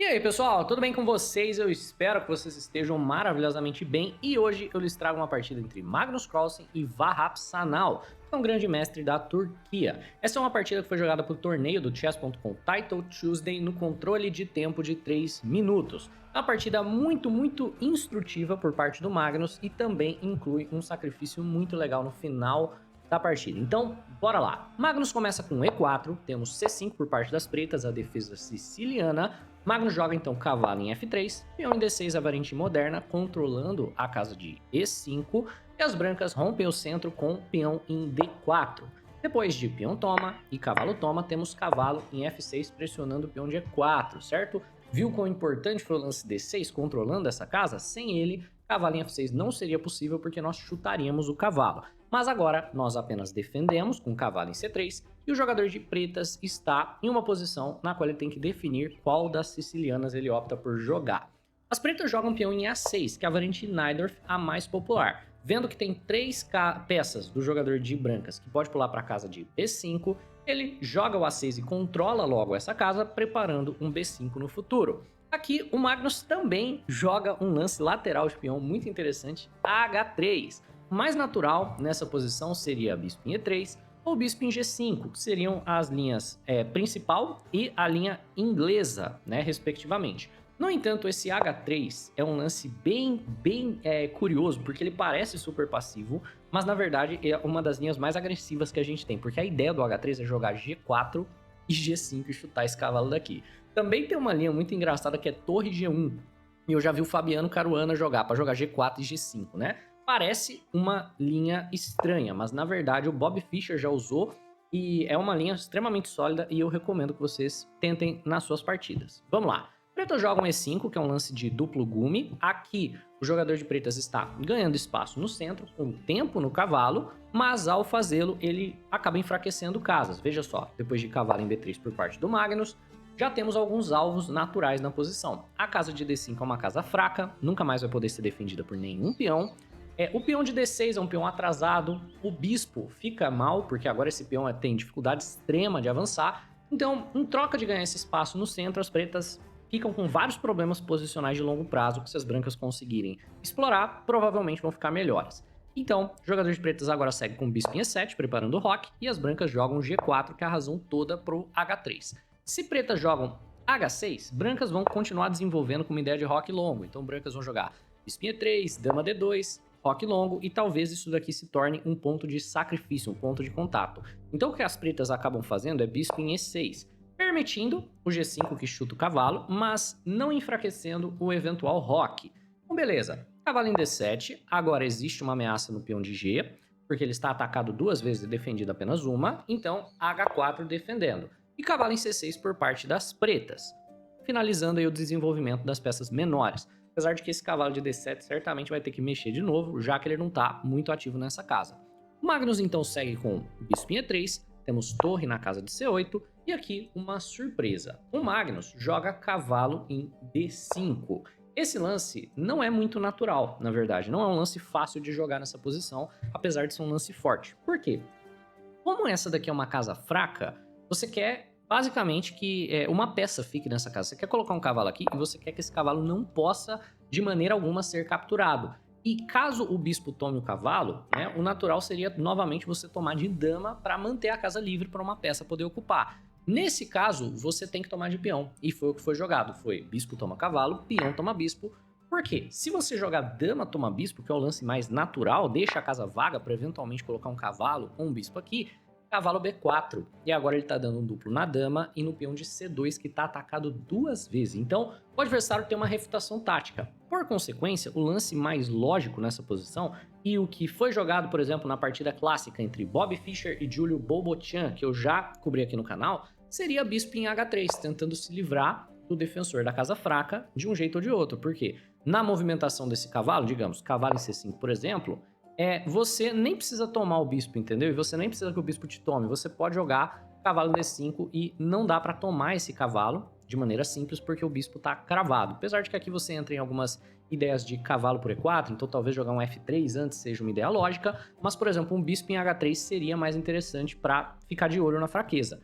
E aí, pessoal, tudo bem com vocês? Eu espero que vocês estejam maravilhosamente bem e hoje eu lhes trago uma partida entre Magnus Carlsen e Vahap Sanal, que é um grande mestre da Turquia. Essa é uma partida que foi jogada para o torneio do Chess.com Title Tuesday no controle de tempo de 3 minutos. É uma partida muito instrutiva por parte do Magnus e também inclui um sacrifício muito legal no final da partida. Então, bora lá. Magnus começa com E4, temos C5 por parte das pretas, a defesa siciliana. Magnus joga então cavalo em F3, peão em D6 a variante moderna, controlando a casa de E5, e as brancas rompem o centro com peão em D4. Depois de peão toma e cavalo toma, temos cavalo em F6 pressionando o peão de E4, certo? Viu quão importante foi o lance D6 controlando essa casa? Sem ele, cavalo em F6 não seria possível porque nós chutaríamos o cavalo. Mas agora nós apenas defendemos com cavalo em C3 e o jogador de pretas está em uma posição na qual ele tem que definir qual das sicilianas ele opta por jogar. As pretas jogam peão em A6, que é a variante Najdorf, a mais popular. Vendo que tem 3 peças do jogador de brancas que pode pular para a casa de B5, ele joga o A6 e controla logo essa casa, preparando um B5 no futuro. Aqui o Magnus também joga um lance lateral de peão muito interessante, H3. O mais natural nessa posição seria bispo em E3 ou bispo em G5, que seriam as linhas principal e a linha inglesa, né, respectivamente. No entanto, esse H3 é um lance bem curioso, porque ele parece super passivo, mas na verdade é uma das linhas mais agressivas que a gente tem, porque a ideia do H3 é jogar G4 e G5 e chutar esse cavalo daqui. Também tem uma linha muito engraçada que é torre G1, e eu já vi o Fabiano Caruana jogar, para jogar G4 e G5, né? Parece uma linha estranha, mas na verdade o Bob Fischer já usou e é uma linha extremamente sólida e eu recomendo que vocês tentem nas suas partidas. Vamos lá. Preto joga um E5, que é um lance de duplo gume. Aqui o jogador de pretas está ganhando espaço no centro, com tempo no cavalo, mas ao fazê-lo ele acaba enfraquecendo casas. Veja só, depois de cavalo em B3 por parte do Magnus, já temos alguns alvos naturais na posição. A casa de D5 é uma casa fraca, nunca mais vai poder ser defendida por nenhum peão. O peão de D6 é um peão atrasado, o bispo fica mal, porque agora esse peão tem dificuldade extrema de avançar. Então, em troca de ganhar esse espaço no centro, as pretas ficam com vários problemas posicionais de longo prazo, que se as brancas conseguirem explorar, provavelmente vão ficar melhores. Então, o jogador de pretas agora segue com bispo em E7, preparando o roque, e as brancas jogam G4, que é a razão toda para o H3. Se pretas jogam H6, brancas vão continuar desenvolvendo com uma ideia de roque longo. Então, brancas vão jogar bispo em E3, dama D2, roque longo, e talvez isso daqui se torne um ponto de sacrifício, um ponto de contato. Então o que as pretas acabam fazendo é bispo em E6, permitindo o G5 que chuta o cavalo, mas não enfraquecendo o eventual roque. Então beleza, cavalo em D7, agora existe uma ameaça no peão de G, porque ele está atacado 2 vezes e defendido apenas uma, então H4 defendendo. E cavalo em C6 por parte das pretas, finalizando aí o desenvolvimento das peças menores. Apesar de que esse cavalo de D7 certamente vai ter que mexer de novo, já que ele não está muito ativo nessa casa. O Magnus então segue com bispo em E3, temos torre na casa de C8, e aqui uma surpresa. O Magnus joga cavalo em D5. Esse lance não é muito natural, na verdade, não é um lance fácil de jogar nessa posição, apesar de ser um lance forte. Por quê? Como essa daqui é uma casa fraca, você quer basicamente que uma peça fique nessa casa. Você quer colocar um cavalo aqui e você quer que esse cavalo não possa, de maneira alguma, ser capturado. E caso o bispo tome o cavalo, né, o natural seria novamente você tomar de dama para manter a casa livre para uma peça poder ocupar. Nesse caso, você tem que tomar de peão. E foi o que foi jogado. Foi bispo toma cavalo, peão toma bispo. Por quê? Se você jogar dama toma bispo, que é o lance mais natural, deixa a casa vaga para eventualmente colocar um cavalo ou um bispo aqui, cavalo B4, e agora ele tá dando um duplo na dama e no peão de C2, que tá atacado 2 vezes. Então, o adversário tem uma refutação tática. Por consequência, o lance mais lógico nessa posição, e o que foi jogado, por exemplo, na partida clássica entre Bob Fischer e Giulio Bobotian, que eu já cobri aqui no canal, seria bispo em H3, tentando se livrar do defensor da casa fraca de um jeito ou de outro. Por quê? Na movimentação desse cavalo, digamos, cavalo em C5, por exemplo, você nem precisa tomar o bispo, entendeu? E você nem precisa que o bispo te tome. Você pode jogar cavalo em D5 e não dá para tomar esse cavalo de maneira simples porque o bispo tá cravado. Apesar de que aqui você entra em algumas ideias de cavalo por E4, então talvez jogar um F3 antes seja uma ideia lógica, mas, por exemplo, um bispo em H3 seria mais interessante para ficar de olho na fraqueza.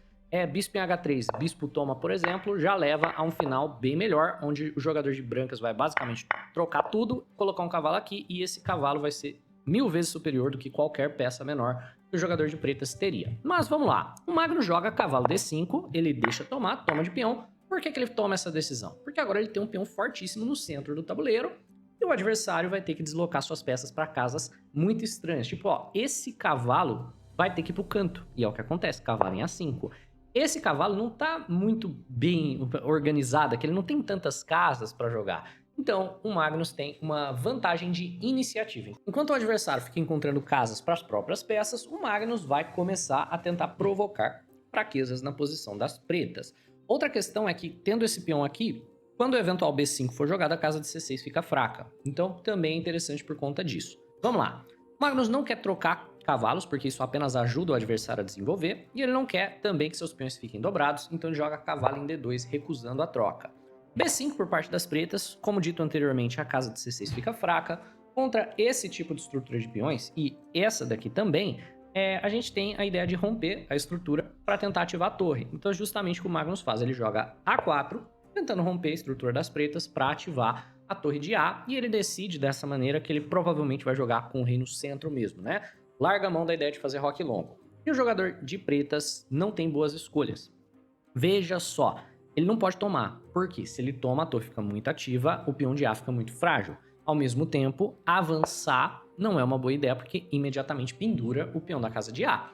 bispo em H3, bispo toma, por exemplo, já leva a um final bem melhor, onde o jogador de brancas vai basicamente trocar tudo, colocar um cavalo aqui, e esse cavalo vai ser 1000 vezes superior do que qualquer peça menor que o jogador de pretas teria. Mas vamos lá, o Magnus joga cavalo D5, ele deixa tomar, toma de peão. Por que ele toma essa decisão? Porque agora ele tem um peão fortíssimo no centro do tabuleiro, e o adversário vai ter que deslocar suas peças para casas muito estranhas. Tipo, ó, esse cavalo vai ter que ir pro canto, e é o que acontece, cavalo em A5. Esse cavalo não tá muito bem organizado, que ele não tem tantas casas para jogar. Então, o Magnus tem uma vantagem de iniciativa. Enquanto o adversário fica encontrando casas para as próprias peças, o Magnus vai começar a tentar provocar fraquezas na posição das pretas. Outra questão é que, tendo esse peão aqui, quando o eventual B5 for jogado, a casa de C6 fica fraca. Então, também é interessante por conta disso. Vamos lá. O Magnus não quer trocar cavalos, porque isso apenas ajuda o adversário a desenvolver, e ele não quer também que seus peões fiquem dobrados, então ele joga cavalo em D2, recusando a troca. B5 por parte das pretas, como dito anteriormente, a casa de C6 fica fraca. Contra esse tipo de estrutura de peões, e essa daqui também, a gente tem a ideia de romper a estrutura para tentar ativar a torre. Então, justamente o que o Magnus faz, ele joga A4, tentando romper a estrutura das pretas para ativar a torre de A, e ele decide dessa maneira que ele provavelmente vai jogar com o rei no centro mesmo, né? Larga a mão da ideia de fazer roque longo. E o jogador de pretas não tem boas escolhas. Veja só, ele não pode tomar, porque se ele toma, a torre fica muito ativa, o peão de A fica muito frágil. Ao mesmo tempo, avançar não é uma boa ideia, porque imediatamente pendura o peão da casa de A.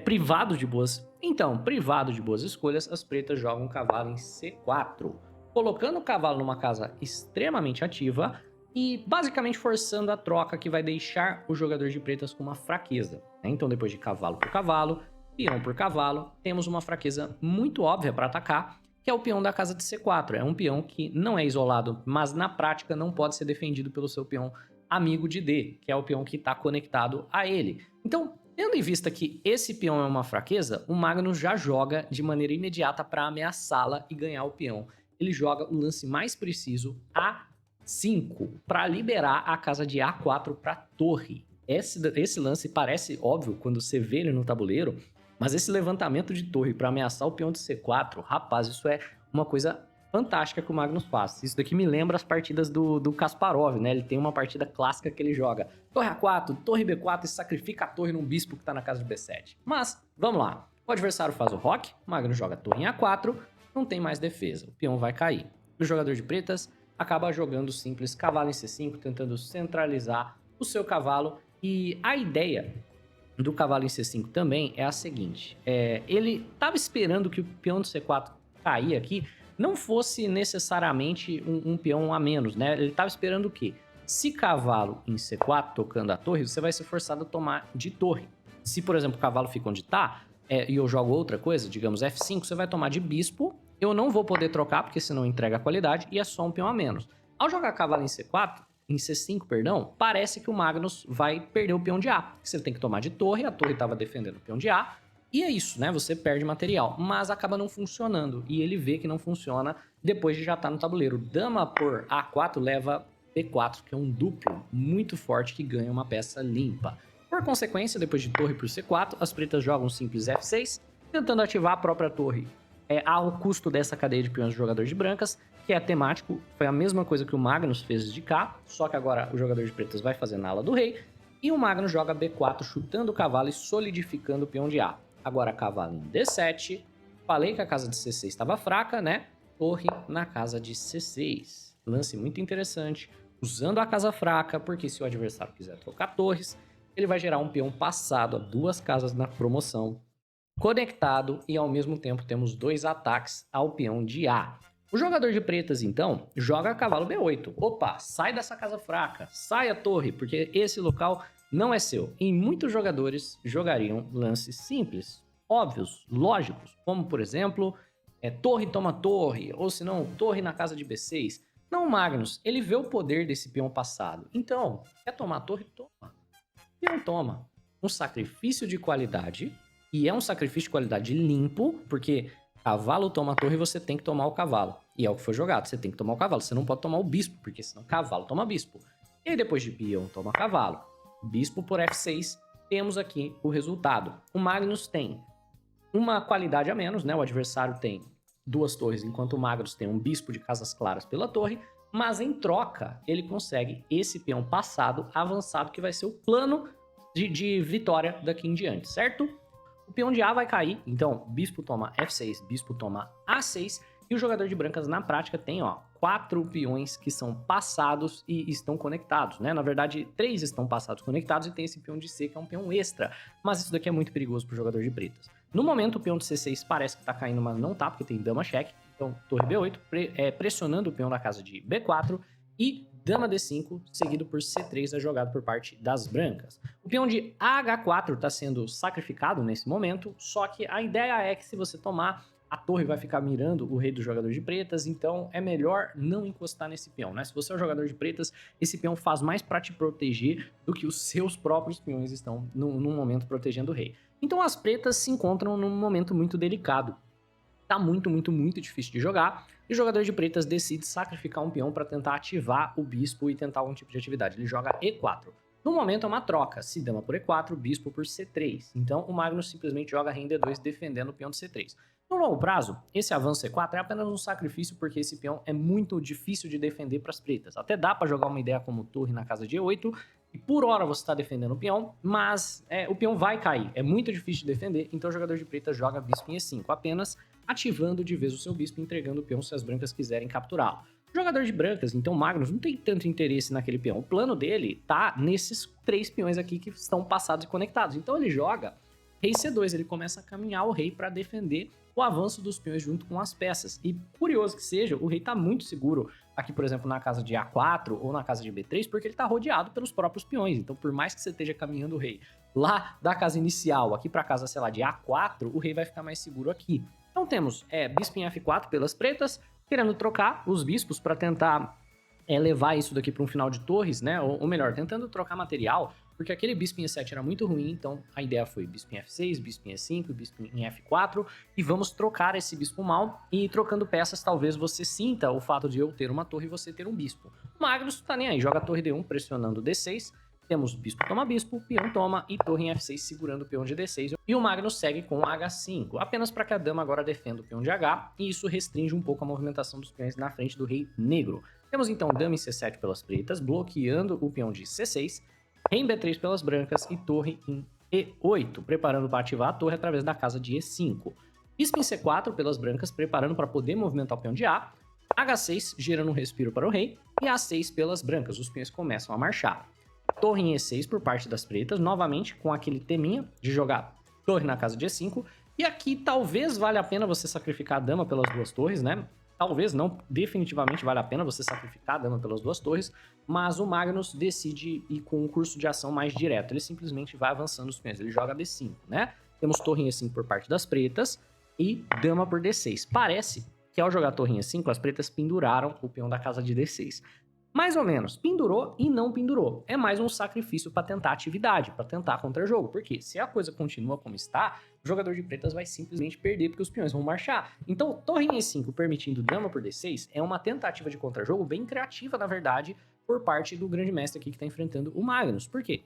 Privado de boas... Então, privado de boas escolhas, as pretas jogam o cavalo em C4, colocando o cavalo numa casa extremamente ativa e basicamente forçando a troca que vai deixar o jogador de pretas com uma fraqueza. Então, depois de cavalo por cavalo, peão por cavalo, temos uma fraqueza muito óbvia para atacar, que é o peão da casa de C4. É um peão que não é isolado, mas na prática não pode ser defendido pelo seu peão amigo de D, que é o peão que está conectado a ele. Então, tendo em vista que esse peão é uma fraqueza, o Magnus já joga de maneira imediata para ameaçá-la e ganhar o peão. Ele joga o lance mais preciso, A5, para liberar a casa de A4 para torre. Esse lance parece óbvio quando você vê ele no tabuleiro, mas esse levantamento de torre para ameaçar o peão de C4, rapaz, isso é uma coisa fantástica que o Magnus faz. Isso daqui me lembra as partidas do Kasparov, né? Ele tem uma partida clássica que ele joga torre A4, torre B4 e sacrifica a torre num bispo que tá na casa de B7. Mas, vamos lá. O adversário faz o roque, o Magnus joga a torre em A4, não tem mais defesa, o peão vai cair. O jogador de pretas acaba jogando simples cavalo em C5, tentando centralizar o seu cavalo. E a ideia do cavalo em C5 também é a seguinte. Ele estava esperando que o peão de C4 cair aqui não fosse necessariamente um peão a menos, né? Ele estava esperando o quê? Se cavalo em C4 tocando a torre, você vai ser forçado a tomar de torre. Se, por exemplo, o cavalo fica onde está, e eu jogo outra coisa, digamos F5, você vai tomar de bispo. Eu não vou poder trocar, porque senão entrega a qualidade, e é só um peão a menos. Ao jogar cavalo em C4, em C5, perdão, parece que o Magnus vai perder o peão de A. Porque você tem que tomar de torre, a torre estava defendendo o peão de A, e é isso, né? Você perde material, mas acaba não funcionando. E ele vê que não funciona depois de já estar no tabuleiro. Dama por A4 leva B4, que é um duplo muito forte que ganha uma peça limpa. Por consequência, depois de torre por C4, as pretas jogam um simples F6, tentando ativar a própria torre ao custo dessa cadeia de peões do jogador de brancas, que é temático. Foi a mesma coisa que o Magnus fez de cá, só que agora o jogador de pretas vai fazer na ala do rei, e o Magnus joga B4, chutando o cavalo e solidificando o peão de A. Agora cavalo em D7, falei que a casa de C6 estava fraca, né? Torre na casa de C6. Lance muito interessante, usando a casa fraca, porque se o adversário quiser trocar torres, ele vai gerar um peão passado a 2 casas na promoção, conectado, e ao mesmo tempo temos 2 ataques ao peão de A. O jogador de pretas, então, joga cavalo B8. Opa, sai dessa casa fraca, sai a torre, porque esse local não é seu. E muitos jogadores jogariam lances simples, óbvios, lógicos, como, por exemplo, torre toma torre, ou se não, torre na casa de B6. Não, Magnus, ele vê o poder desse peão passado. Então, quer tomar torre? Toma. Peão toma. Um sacrifício de qualidade, e é um sacrifício de qualidade limpo, porque cavalo toma torre, você tem que tomar o cavalo. E é o que foi jogado, você tem que tomar o cavalo. Você não pode tomar o bispo, porque senão cavalo toma bispo. E aí depois de peão toma cavalo. Bispo por F6, temos aqui o resultado. O Magnus tem uma qualidade a menos, né? O adversário tem 2 torres, enquanto o Magnus tem um bispo de casas claras pela torre, mas em troca ele consegue esse peão passado avançado, que vai ser o plano de vitória daqui em diante, certo? O peão de A vai cair, então bispo toma F6, bispo toma A6, e o jogador de brancas na prática tem, ó, 4 peões que são passados e estão conectados, né? Na verdade, 3 estão passados conectados e tem esse peão de C, que é um peão extra, mas isso daqui é muito perigoso pro jogador de pretas. No momento, o peão de C6 parece que tá caindo, mas não tá, porque tem dama cheque, então torre B8, pressionando o peão da casa de B4, e dama D5, seguido por C3, é jogado por parte das brancas. O peão de H4 está sendo sacrificado nesse momento, só que a ideia é que se você tomar, a torre vai ficar mirando o rei do jogador de pretas, então é melhor não encostar nesse peão, né? Se você é um jogador de pretas, esse peão faz mais para te proteger do que os seus próprios peões estão no momento protegendo o rei. Então as pretas se encontram num momento muito delicado. Tá muito difícil de jogar, e o jogador de pretas decide sacrificar um peão para tentar ativar o bispo e tentar algum tipo de atividade. Ele joga E4. No momento é uma troca, se dama por E4, bispo por C3. Então o Magnus simplesmente joga rei em D2 defendendo o peão de C3. No longo prazo, esse avanço E4 é apenas um sacrifício porque esse peão é muito difícil de defender para as pretas. Até dá para jogar uma ideia como torre na casa de E8, e por hora você está defendendo o peão, mas o peão vai cair. É muito difícil de defender, então o jogador de pretas joga bispo em E5, apenas ativando de vez o seu bispo e entregando o peão se as brancas quiserem capturá-lo. O jogador de brancas, então Magnus, não tem tanto interesse naquele peão. O plano dele tá nesses 3 peões aqui que estão passados e conectados. Então ele joga rei C2, ele começa a caminhar o rei para defender o avanço dos peões junto com as peças. E curioso que seja, o rei tá muito seguro aqui, por exemplo, na casa de A4 ou na casa de B3, porque ele tá rodeado pelos próprios peões. Então, por mais que você esteja caminhando o rei lá da casa inicial aqui para casa, sei lá, de A4, o rei vai ficar mais seguro aqui. Então temos bispo em F4 pelas pretas, querendo trocar os bispos para tentar levar isso daqui para um final de torres, né? Ou melhor, tentando trocar material, porque aquele bispo em E7 era muito ruim, então a ideia foi bispo em F6, bispo em E5, bispo em F4, e vamos trocar esse bispo mal, e trocando peças talvez você sinta o fato de eu ter uma torre e você ter um bispo. O Magnus tá nem aí, joga a torre D1 pressionando D6, temos bispo toma bispo, peão toma e torre em F6 segurando o peão de D6. E o Magnus segue com H5, apenas para que a dama agora defenda o peão de H, e isso restringe um pouco a movimentação dos peões na frente do rei negro. Temos então dama em C7 pelas pretas, bloqueando o peão de C6, rei em B3 pelas brancas e torre em E8, preparando para ativar a torre através da casa de E5. Bispo em C4 pelas brancas, preparando para poder movimentar o peão de A, H6 gerando um respiro para o rei, e A6 pelas brancas, os peões começam a marchar. Torre em E6 por parte das pretas, novamente com aquele teminha de jogar torre na casa de E5. E aqui talvez valha a pena você sacrificar a dama pelas 2 torres, né? Talvez não, definitivamente vale a pena você sacrificar a dama pelas 2 torres, mas o Magnus decide ir com um curso de ação mais direto. Ele simplesmente vai avançando os peões, ele joga D5, né? Temos torre em E5 por parte das pretas e dama por D6. Parece que ao jogar torre em E5, as pretas penduraram o peão da casa de D6. Mais ou menos, pendurou e não pendurou. É mais um sacrifício para tentar atividade, para tentar contra-jogo. Porque se a coisa continua como está, o jogador de pretas vai simplesmente perder porque os peões vão marchar. Então, torre em E5 permitindo dama por D6 é uma tentativa de contra-jogo bem criativa, na verdade, por parte do grande mestre aqui que está enfrentando o Magnus. Por quê?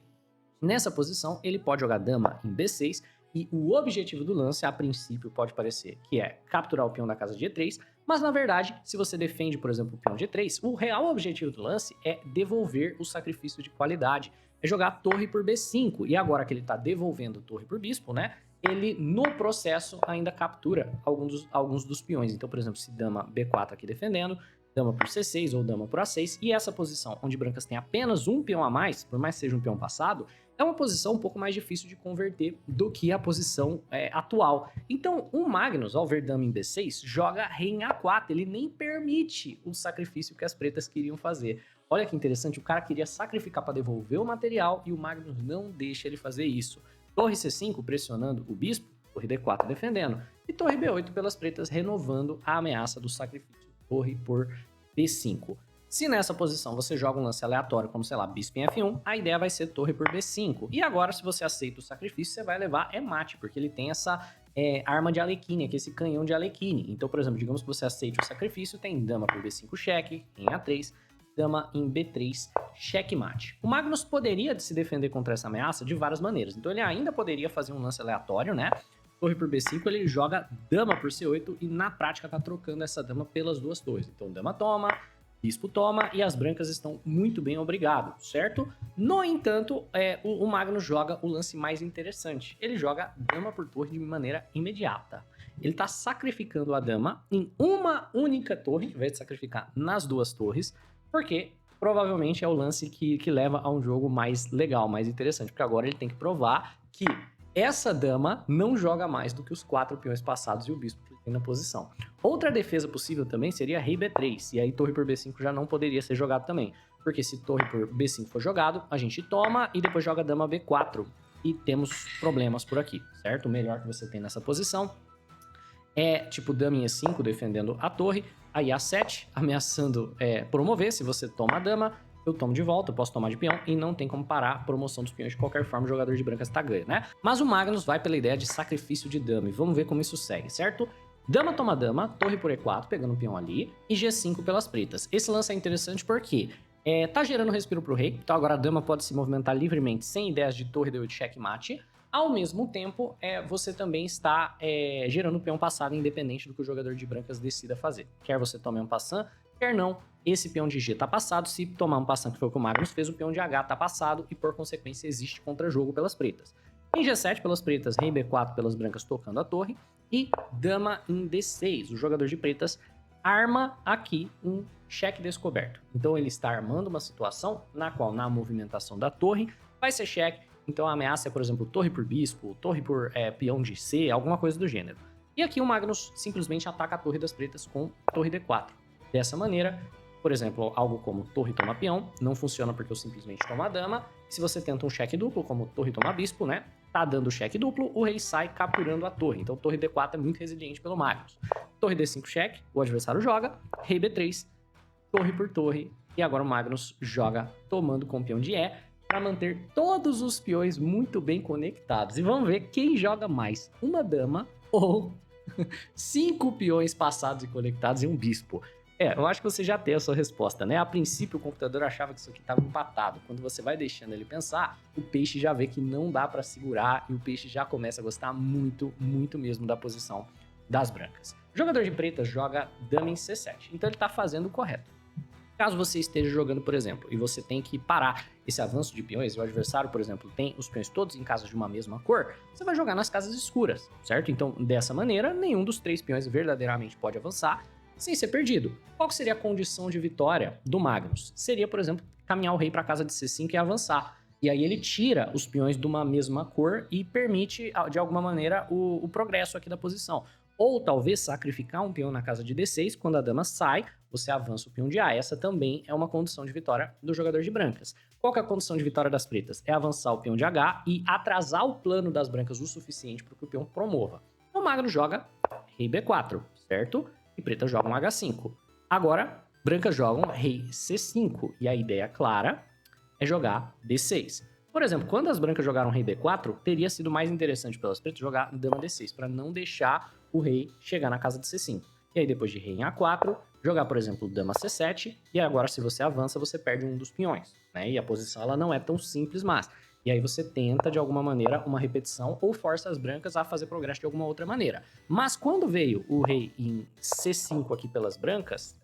Nessa posição, ele pode jogar dama em B6 e o objetivo do lance, a princípio, pode parecer que é capturar o peão da casa de E3, mas na verdade, se você defende, por exemplo, o peão de E3, o real objetivo do lance é devolver o sacrifício de qualidade, é jogar torre por B5, e agora que ele está devolvendo torre por bispo, né, ele no processo ainda captura alguns dos peões. Então, por exemplo, se dama B4 aqui defendendo, dama por C6 ou dama por A6, e essa posição onde brancas têm apenas um peão a mais, por mais que seja um peão passado, é uma posição um pouco mais difícil de converter do que a posição atual. Então, o Magnus, ao ver dama em B6, joga rei em A4, ele nem permite o sacrifício que as pretas queriam fazer. Olha que interessante, o cara queria sacrificar para devolver o material e o Magnus não deixa ele fazer isso. Torre C5 pressionando o bispo, torre D4 defendendo, e torre B8 pelas pretas renovando a ameaça do sacrifício. Torre por B5. Se nessa posição você joga um lance aleatório, como sei lá, bispo em F1, a ideia vai ser torre por B5. E agora, se você aceita o sacrifício, você vai levar mate, porque ele tem essa arma de Alekhine, aqui esse canhão de Alekhine. Então, por exemplo, digamos que você aceite o sacrifício, tem dama por B5 cheque, em A3, dama em B3, checkmate. O Magnus poderia se defender contra essa ameaça de várias maneiras. Então ele ainda poderia fazer um lance aleatório, né? torre por B5, ele joga dama por C8 e na prática tá trocando essa dama pelas duas torres. Então dama toma, bispo toma e as brancas estão muito bem, obrigado, certo? No entanto, o Magnus joga o lance mais interessante. Ele joga dama por torre de maneira imediata. Ele tá sacrificando a dama em uma única torre, em vez de sacrificar nas duas torres, porque provavelmente é o lance que leva a um jogo mais legal, mais interessante, porque agora ele tem que provar que essa dama não joga mais do que os 4 peões passados e o bispo que ele tem na posição. Outra defesa possível também seria rei B3, e aí torre por B5 já não poderia ser jogado também, porque se torre por B5 for jogado, a gente toma e depois joga dama B4, e temos problemas por aqui, certo? O melhor que você tem nessa posição é tipo dama em E5 defendendo a torre, aí A7 ameaçando promover, se você toma a dama, eu tomo de volta, eu posso tomar de peão e não tem como parar a promoção dos peões de qualquer forma, o jogador de brancas tá ganho, né? Mas o Magnus vai pela ideia de sacrifício de dama e vamos ver como isso segue, certo? Dama toma dama, torre por E4, pegando um peão ali, e G5 pelas pretas. Esse lance é interessante porque tá gerando respiro pro rei, então agora a dama pode se movimentar livremente sem ideias de torre D8 checkmate. Ao mesmo tempo, você também está gerando peão passado independente do que o jogador de brancas decida fazer. Quer você tome um passant, quer não, esse peão de G tá passado. Se tomar um passant, que foi o que o Magnus fez, o peão de H tá passado e por consequência existe contra-jogo pelas pretas. Em G7 pelas pretas, rei B4 pelas brancas tocando a torre e dama em D6. O jogador de pretas arma aqui um cheque descoberto. Então ele está armando uma situação na qual na movimentação da torre vai ser cheque. Então a ameaça é, por exemplo, torre por bispo, torre por peão de C, alguma coisa do gênero. E aqui o Magnus simplesmente ataca a torre das pretas com torre D4. Dessa maneira, por exemplo, algo como torre toma peão, não funciona porque eu simplesmente tomo a dama. Se você tenta um cheque duplo, como torre toma bispo, né? Tá dando cheque duplo, o rei sai capturando a torre. Então torre D4 é muito resiliente pelo Magnus. Torre D5 cheque, o adversário joga, rei B3, torre por torre. E agora o Magnus joga tomando com peão de E, para manter todos os peões muito bem conectados. E vamos ver quem joga mais, uma dama ou 5 peões passados e conectados e um bispo. Eu acho que você já tem a sua resposta, né? A princípio o computador achava que isso aqui estava empatado. Quando você vai deixando ele pensar, o peixe já vê que não dá para segurar e o peixe já começa a gostar muito, muito mesmo da posição das brancas. O jogador de pretas joga dama em C7, então ele está fazendo o correto. Caso você esteja jogando, por exemplo, e você tem que parar esse avanço de peões, e o adversário, por exemplo, tem os peões todos em casas de uma mesma cor, você vai jogar nas casas escuras, certo? Então, dessa maneira, nenhum dos 3 peões verdadeiramente pode avançar sem ser perdido. Qual seria a condição de vitória do Magnus? Seria, por exemplo, caminhar o rei para a casa de C5 e avançar. E aí ele tira os peões de uma mesma cor e permite, de alguma maneira, o progresso aqui da posição. Ou talvez sacrificar um peão na casa de D6, quando a dama sai, você avança o peão de A. Essa também é uma condição de vitória do jogador de brancas. Qual que é a condição de vitória das pretas? É avançar o peão de H e atrasar o plano das brancas o suficiente para que o peão promova. O Magnus joga rei B4, certo? E pretas jogam H5. Agora, brancas jogam rei C5. E a ideia clara é jogar D6. Por exemplo, quando as brancas jogaram rei B4, teria sido mais interessante pelas pretas jogar dama D6, para não deixar o rei chegar na casa de C5. E aí depois de rei em A4, jogar, por exemplo, dama C7, e agora se você avança, você perde um dos peões, né? E a posição ela não é tão simples, mas... E aí você tenta, de alguma maneira, uma repetição ou força as brancas a fazer progresso de alguma outra maneira. Mas quando veio o rei em C5 aqui pelas brancas,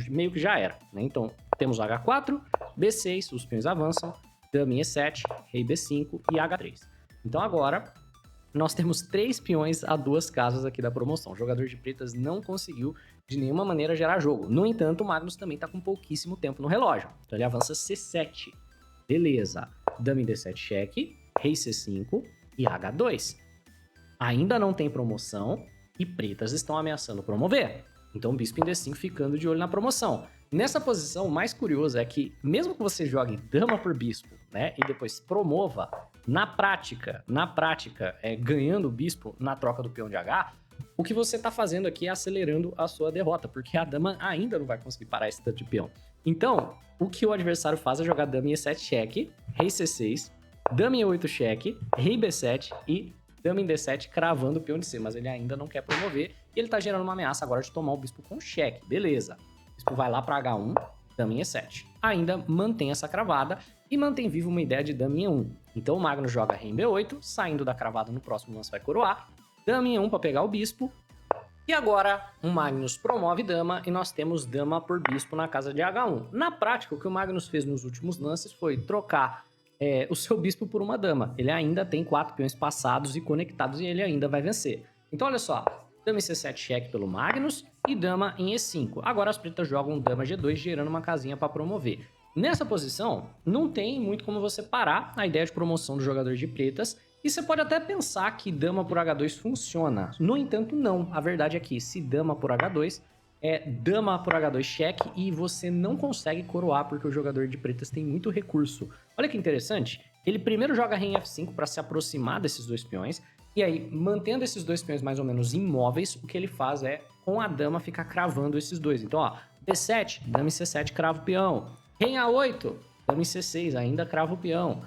meio que já era, né? Então, temos H4, B6, os peões avançam, dama em E7, rei B5 e H3. Então agora, nós temos 3 peões a 2 casas aqui da promoção. O jogador de pretas não conseguiu de nenhuma maneira gerar jogo. No entanto, o Magnus também está com pouquíssimo tempo no relógio. Então ele avança C7. Beleza. Dama em D7 cheque, rei C5 e H2. Ainda não tem promoção e pretas estão ameaçando promover. Então bispo em D5 ficando de olho na promoção. Nessa posição, o mais curioso é que, mesmo que você jogue dama por bispo, né, e depois promova, na prática, ganhando o bispo na troca do peão de H, o que você está fazendo aqui é acelerando a sua derrota, porque a dama ainda não vai conseguir parar esse tanto de peão. Então, o que o adversário faz é jogar dama em E7 cheque, rei C6, dama em E8 cheque, rei B7 e dama em D7 cravando o peão de C, mas ele ainda não quer promover e ele está gerando uma ameaça agora de tomar o bispo com cheque, beleza. O bispo vai lá para H1, dama em E7. Ainda mantém essa cravada e mantém viva uma ideia de dama em E1. Então o Magnus joga rei em B8, saindo da cravada no próximo lance vai coroar. dama em E1 para pegar o bispo. E agora, o Magnus promove dama e nós temos dama por bispo na casa de H1. Na prática, o que o Magnus fez nos últimos lances foi trocar o seu bispo por uma dama. Ele ainda tem 4 peões passados e conectados e ele ainda vai vencer. Então, olha só, dama em C7 cheque pelo Magnus e dama em E5. Agora as pretas jogam dama G2, gerando uma casinha para promover. Nessa posição, não tem muito como você parar a ideia de promoção do jogador de pretas. E você pode até pensar que dama por H2 funciona. No entanto, não. A verdade é que se dama por H2, é dama por H2 cheque e você não consegue coroar porque o jogador de pretas tem muito recurso. Olha que interessante. Ele primeiro joga rei em F5 para se aproximar desses dois peões. E aí, mantendo esses dois peões mais ou menos imóveis, o que ele faz é, com a dama, ficar cravando esses dois. Então, ó, D7, dama em C7, crava o peão. Rei em A8, dama em C6, ainda crava o peão.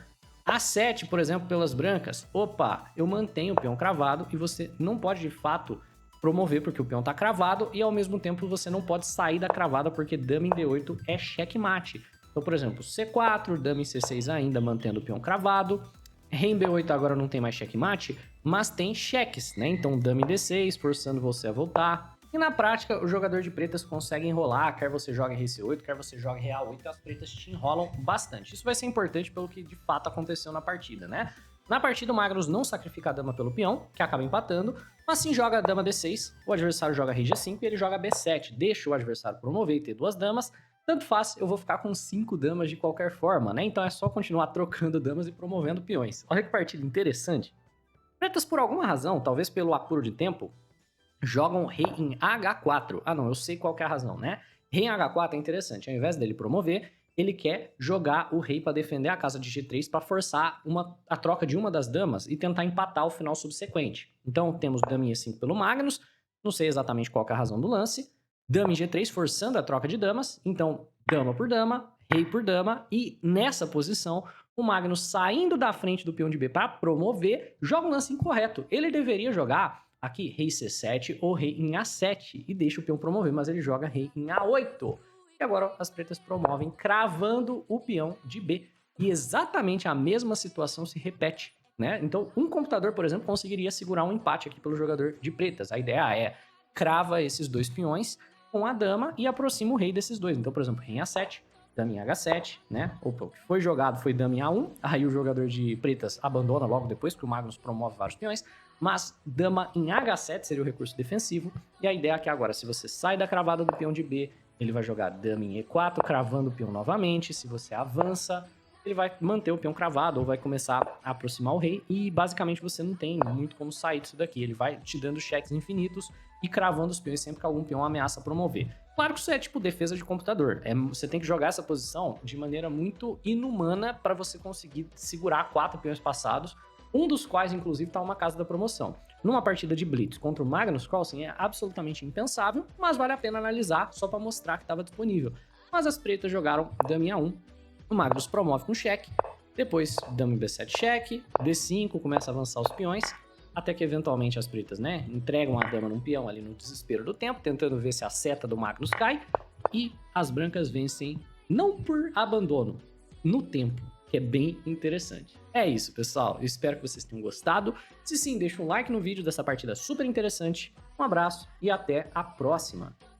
A7, por exemplo, pelas brancas, opa, eu mantenho o peão cravado e você não pode, de fato, promover porque o peão tá cravado e, ao mesmo tempo, você não pode sair da cravada porque dama em D8 é checkmate. Então, por exemplo, C4, dama em C6 ainda mantendo o peão cravado, rei em B8 agora não tem mais checkmate, mas tem cheques, né? Então, dama em D6, forçando você a voltar. E na prática, o jogador de pretas consegue enrolar, quer você jogue rei C8, quer você jogue rei A8, as pretas te enrolam bastante. Isso vai ser importante pelo que de fato aconteceu na partida, né? Na partida, o Magnus não sacrifica a dama pelo peão, que acaba empatando, mas sim joga a dama D6, o adversário joga rei G5 e ele joga B7, deixa o adversário promover e ter 2 damas. Tanto faz, eu vou ficar com 5 damas de qualquer forma, né? Então é só continuar trocando damas e promovendo peões. Olha que partida interessante. Pretas, por alguma razão, talvez pelo apuro de tempo, jogam rei em H4. Ah, não, eu sei qual que é a razão, né? Rei em H4 é interessante. Ao invés dele promover, ele quer jogar o rei para defender a casa de G3 para forçar a troca de uma das damas e tentar empatar o final subsequente. Então, temos dama em E5 pelo Magnus. Não sei exatamente qual que é a razão do lance. Dama em G3 forçando a troca de damas. Então, dama por dama, rei por dama. E nessa posição, o Magnus saindo da frente do peão de B para promover, joga um lance incorreto. Ele deveria jogar aqui rei C7 ou rei em A7 e deixa o peão promover, mas ele joga rei em A8. E agora as pretas promovem, cravando o peão de B. E exatamente a mesma situação se repete, né? Então, um computador, por exemplo, conseguiria segurar um empate aqui pelo jogador de pretas. A ideia é crava esses dois peões com a dama e aproxima o rei desses dois. Então, por exemplo, rei em A7, dama em H7, né? Opa, o que foi jogado foi dama em A1, aí o jogador de pretas abandona logo depois, porque o Magnus promove vários peões, mas dama em H7 seria o recurso defensivo, e a ideia é que agora, se você sai da cravada do peão de B, ele vai jogar dama em E4, cravando o peão novamente. Se você avança, ele vai manter o peão cravado ou vai começar a aproximar o rei, e basicamente você não tem muito como sair disso daqui. Ele vai te dando cheques infinitos e cravando os peões sempre que algum peão ameaça promover. Claro que isso é tipo defesa de computador. Você tem que jogar essa posição de maneira muito inumana para você conseguir segurar 4 peões passados, um dos quais, inclusive, está uma casa da promoção. Numa partida de Blitz contra o Magnus Carlsen é absolutamente impensável, mas vale a pena analisar só para mostrar que estava disponível. Mas as pretas jogaram dama em A1, o Magnus promove com cheque, depois dama em B7 cheque, D5, começa a avançar os peões, até que eventualmente as pretas, né, entregam a dama num peão ali no desespero do tempo, tentando ver se a seta do Magnus cai, e as brancas vencem não por abandono, no tempo, que é bem interessante. É isso, pessoal. Eu espero que vocês tenham gostado. Se sim, deixa um like no vídeo dessa partida super interessante. Um abraço e até a próxima.